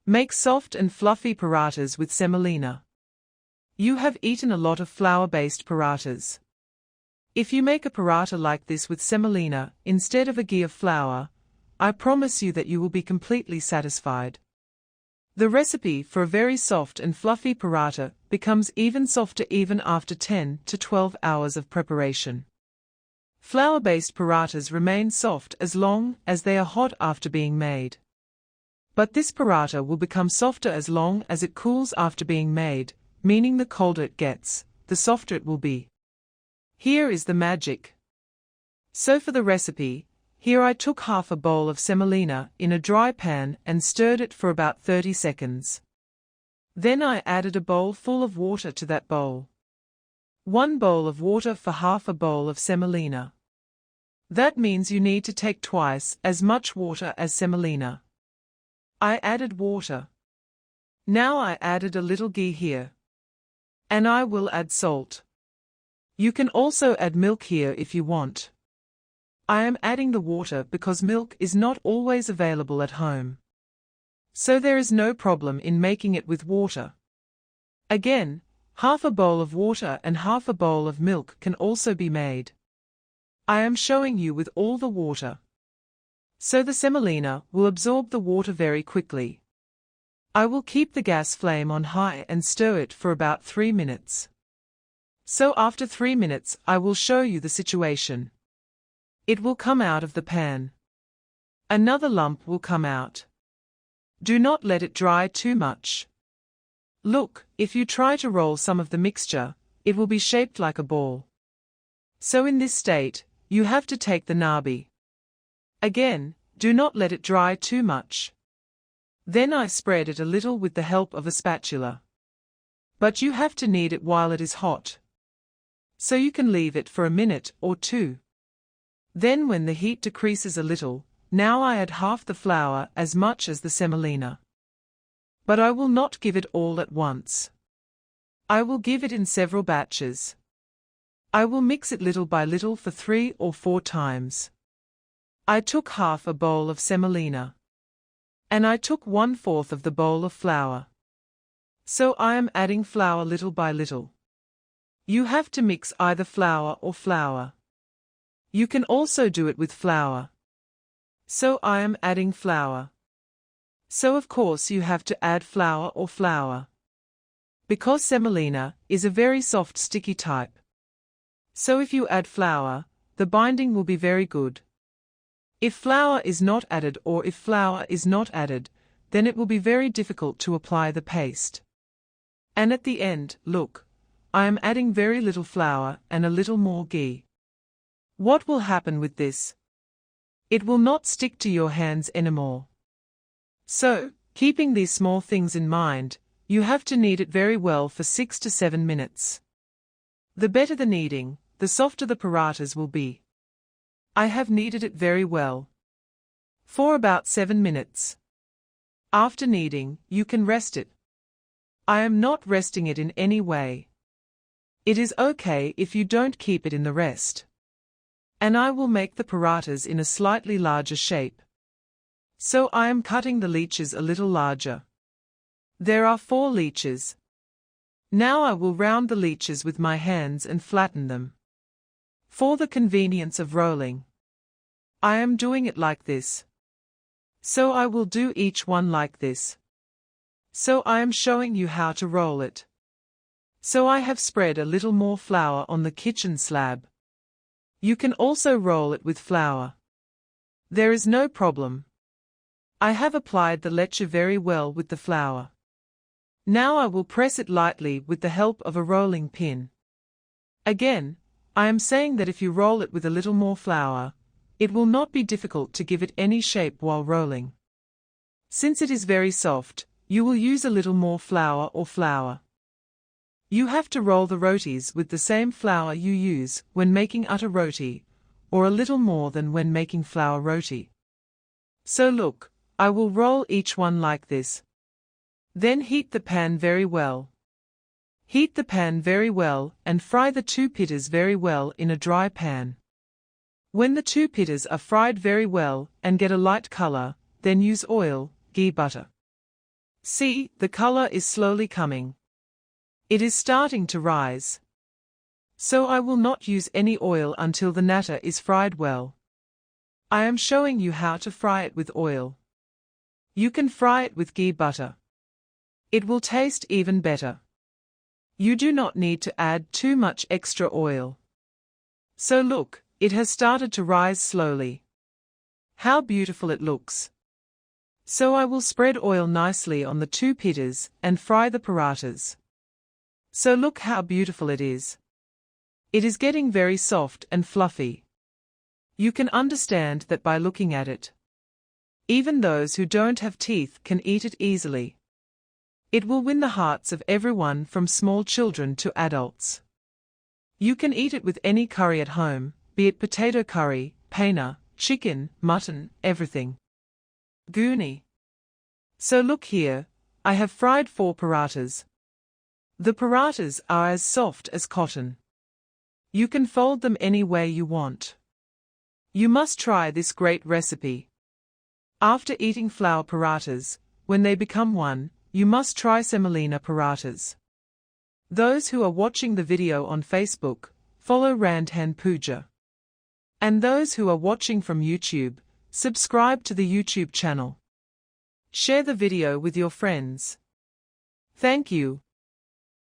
Make soft and fluffy parathas with semolina. You have eaten a lot of flour-based parathas. If you make a paratha like this with semolina instead of a ghee of flour, I promise you that you will be completely satisfied. The recipe for a very soft and fluffy paratha becomes even softer even after 10 to 12 hours of preparation. Flour-based parathas remain soft as long as they are hot after being made. But this paratha will become softer as long as it cools after being made, meaning the colder it gets, the softer it will be. Here is the magic. So for the recipe, here I took half a bowl of semolina in a dry pan and stirred it for about 30 seconds. Then I added a bowl full of water to that bowl. 1 bowl of water for half a bowl of semolina. That means you need to take twice as much water as semolina. I added water. Now I added a little ghee here. And I will add salt. You can also add milk here if you want. I am adding the water because milk is not always available at home. So there is no problem in making it with water. Again, half a bowl of water and half a bowl of milk can also be made. I am showing you with all the water. So the semolina will absorb the water very quickly. I will keep the gas flame on high and stir it for about 3 minutes. So after 3 minutes I will show you the situation. It will come out of the pan. Another lump will come out. Do not let it dry too much. Look, if you try to roll some of the mixture, it will be shaped like a ball. So in this state, you have to take the nabi. Again, do not let it dry too much. Then I spread it a little with the help of a spatula. But you have to knead it while it is hot. So you can leave it for a minute or 2. Then when the heat decreases a little, now I add half the flour as much as the semolina. But I will not give it all at once. I will give it in several batches. I will mix it little by little for 3 or 4 times. I took half a bowl of semolina. And I took 1/4 of the bowl of flour. So I am adding flour little by little. You have to mix either flour or flour. You can also do it with flour. So I am adding flour. So of course you have to add flour or flour. Because semolina is a very soft sticky type. So if you add flour, the binding will be very good. If flour is not added or if flour is not added, then it will be very difficult to apply the paste. And at the end, look, I am adding very little flour and a little more ghee. What will happen with this? It will not stick to your hands anymore. So, keeping these small things in mind, you have to knead it very well for 6 to 7 minutes. The better the kneading, the softer the parathas will be. I have kneaded it very well. For about 7 minutes. After kneading, you can rest it. I am not resting it in any way. It is okay if you don't keep it in the rest. And I will make the parathas in a slightly larger shape. So I am cutting the leeches a little larger. There are 4 leeches. Now I will round the leeches with my hands and flatten them. For the convenience of rolling. I am doing it like this. So I will do each one like this. So I am showing you how to roll it. So I have spread a little more flour on the kitchen slab. You can also roll it with flour. There is no problem. I have applied the leche very well with the flour. Now I will press it lightly with the help of a rolling pin. Again, I am saying that if you roll it with a little more flour, it will not be difficult to give it any shape while rolling. Since it is very soft, you will use a little more flour or flour. You have to roll the rotis with the same flour you use when making atta roti, or a little more than when making flour roti. So look, I will roll each one like this. Then heat the pan very well. Heat the pan very well and fry the 2 pittas very well in a dry pan. When the 2 pittas are fried very well and get a light color, then use oil, ghee butter. See, the color is slowly coming. It is starting to rise. So I will not use any oil until the natta is fried well. I am showing you how to fry it with oil. You can fry it with ghee butter. It will taste even better. You do not need to add too much extra oil. So look, it has started to rise slowly. How beautiful it looks. So I will spread oil nicely on the two pittas and fry the parathas. So look how beautiful it is. It is getting very soft and fluffy. You can understand that by looking at it. Even those who don't have teeth can eat it easily. It will win the hearts of everyone from small children to adults. You can eat it with any curry at home, be it potato curry, paneer, chicken, mutton, everything. Ghugni. So look here, I have fried 4 parathas. The parathas are as soft as cotton. You can fold them any way you want. You must try this great recipe. After eating flour parathas, when they become one, you must try Semolina Parathas. Those who are watching the video on Facebook, follow Randhan Puja. And those who are watching from YouTube, subscribe to the YouTube channel. Share the video with your friends. Thank you.